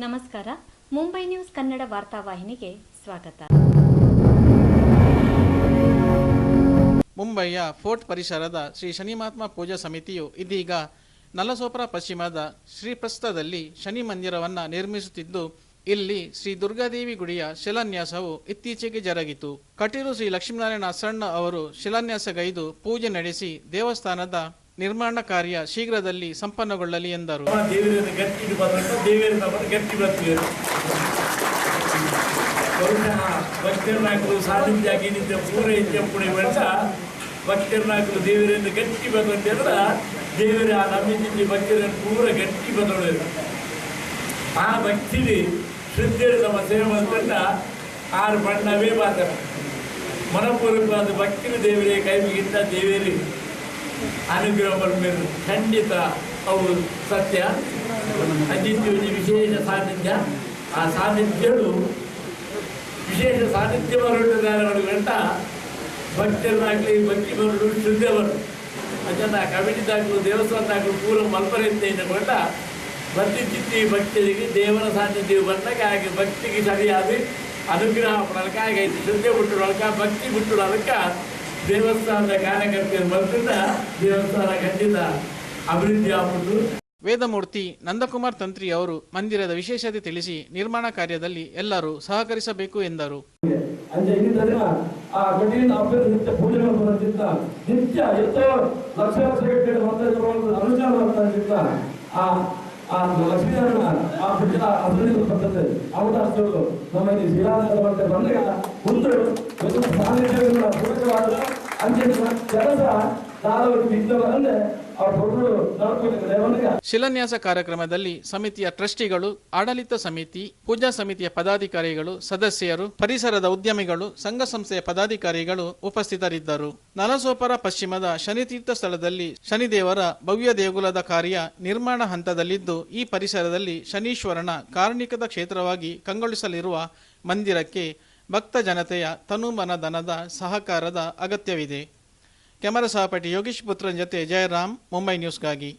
ನಮಸ್ಕಾರ. ಮುಂಬೈ ನ್ಯೂಸ್ ಕನ್ನಡ ವಾರ್ತಾವಾಹಿನಿಗೆ ಸ್ವಾಗತ. ಮುಂಬಯಿಯ ಫೋರ್ಟ್ ಪರಿಸರದ ಶ್ರೀ ಶನಿಮಹಾತ್ಮ ಪೂಜಾ ಸಮಿತಿಯು ಇದೀಗ ನಲಸೋಪರ ಪಶ್ಚಿಮದ ಶ್ರೀಪ್ರಸ್ಥದಲ್ಲಿ ಶನಿ ಮಂದಿರವನ್ನು ನಿರ್ಮಿಸುತ್ತಿದ್ದು, ಇಲ್ಲಿ ಶ್ರೀ ದುರ್ಗಾದೇವಿ ಗುಡಿಯ ಶಿಲಾನ್ಯಾಸವು ಇತ್ತೀಚೆಗೆ ಜರುಗಿತು. ಕಟೀಲು ಶ್ರೀ ಲಕ್ಷ್ಮೀನಾರಾಯಣ ಅಸಣ್ಣ ಅವರು ಶಿಲಾನ್ಯಾಸಗೈದು ಪೂಜೆ ನಡೆಸಿ ದೇವಸ್ಥಾನದ ನಿರ್ಮಾಣ ಕಾರ್ಯ ಶೀಘ್ರದಲ್ಲಿ ಸಂಪನ್ನಗೊಳ್ಳಲಿ ಎಂದರು. ಭಕ್ತರನ್ನಾಗಲು ದೇವರನ್ನು ಗಟ್ಟಿ ಬಂದ್ರೆ ದೇವರ ಆ ನಂಬಿಕೆ ಭಕ್ತರನ್ನು ಪೂರ ಗಟ್ಟಿ ಬಂದೋಳು. ಆ ಭಕ್ತಿ ಶ್ರದ್ಧೆ ನಮ್ಮ ಸೇವೆ ಬಂದ ಆರು ಬಣ್ಣವೇ ಮಾತಾಡ ಮನಪೂರ್ವಕವಾದ ಭಕ್ತಿ ದೇವರೇ ಕೈಗಿಂತ ದೇವರೇ ಅನುಗ್ರಹ ಮೇಲೆ ಖಂಡಿತ ಅವು ಸತ್ಯ. ಅಜಿತ್ಯ ವಿಶೇಷ ಸಾನ್ನಿಧ್ಯ, ಆ ಸಾನ್ನಿಧ್ಯಗಳು ವಿಶೇಷ ಸಾನ್ನಿಧ್ಯ ಹೊರಟು ಗಂಟ ಭಕ್ತರನ್ನಾಗಲಿ ಭಕ್ತಿ ಬರಲು ಶ್ರದ್ಧೆ ಬರಲು ಅದನ್ನು ಕಮಿಟಿದಾಗಲು ದೇವಸ್ಥಾನದಾಗಲು ಪೂರ್ವ ಮಲ್ಪರೆಯಿಂದ ಕೊಂಡ ಭಕ್ತಿ ಚಿತ್ತಿ ಭಕ್ತರಿಗೆ ದೇವರ ಸಾನ್ನಿಧ್ಯ ಬಂದಾಗ ಹಾಗೆ ಭಕ್ತಿಗೆ ಸರಿಯಾದ ಅನುಗ್ರಹ ಪಡಲ್ಕ ಆಗೈತಿ. ಶ್ರದ್ಧೆ ಬಿಟ್ಟುಳಕ ಭಕ್ತಿ ಬಿಟ್ಟುಳಕ ದೇವಸ್ಥಾನದ ಕಾರ್ಯಕರ್ತರು ಬಂದ ದೇವಸ್ಥಾನ ಖಂಡಿತ ಅಭಿವೃದ್ಧಿ ಆಗ್ಬಿಟ್ಟು. ವೇದಮೂರ್ತಿ ನಂದಕುಮಾರ್ ತಂತ್ರಿ ಅವರು ಮಂದಿರದ ವಿಶೇಷತೆ ತಿಳಿಸಿ ನಿರ್ಮಾಣ ಕಾರ್ಯದಲ್ಲಿ ಎಲ್ಲರೂ ಸಹಕರಿಸಬೇಕು ಎಂದರು. ಶಿಲಾನ್ಯಾಸ ಕಾರ್ಯಕ್ರಮದಲ್ಲಿ ಸಮಿತಿಯ ಟ್ರಸ್ಟಿಗಳು, ಆಡಳಿತ ಸಮಿತಿ, ಪೂಜಾ ಸಮಿತಿಯ ಪದಾಧಿಕಾರಿಗಳು, ಸದಸ್ಯರು, ಪರಿಸರದ ಉದ್ಯಮಿಗಳು, ಸಂಘ ಸಂಸ್ಥೆಯ ಪದಾಧಿಕಾರಿಗಳು ಉಪಸ್ಥಿತರಿದ್ದರು. ನಲಸೋಪರ ಪಶ್ಚಿಮದ ಶನಿತೀರ್ಥ ಸ್ಥಳದಲ್ಲಿ ಶನಿದೇವರ ಭವ್ಯ ದೇಗುಲದ ಕಾರ್ಯ ನಿರ್ಮಾಣ ಹಂತದಲ್ಲಿದ್ದು, ಈ ಪರಿಸರದಲ್ಲಿ ಶನೀಶ್ವರನ ಕಾರುಣಿಕದ ಕ್ಷೇತ್ರವಾಗಿ ಕಂಗೊಳಿಸಲಿರುವ ಮಂದಿರಕ್ಕೆ ಭಕ್ತ ಜನತೆಯ ತನುಮನ ಧನದ ಸಹಕಾರದ ಅಗತ್ಯವಿದೆ. ಕ್ಯಾಮರಾ ಸಹಪಾಠಿ ಯೋಗೀಶ್ ಪುತ್ರನ್ ಜೊತೆ ಜಯರಾಮ್, ಮುಂಬೈ ನ್ಯೂಸ್ಗಾಗಿ.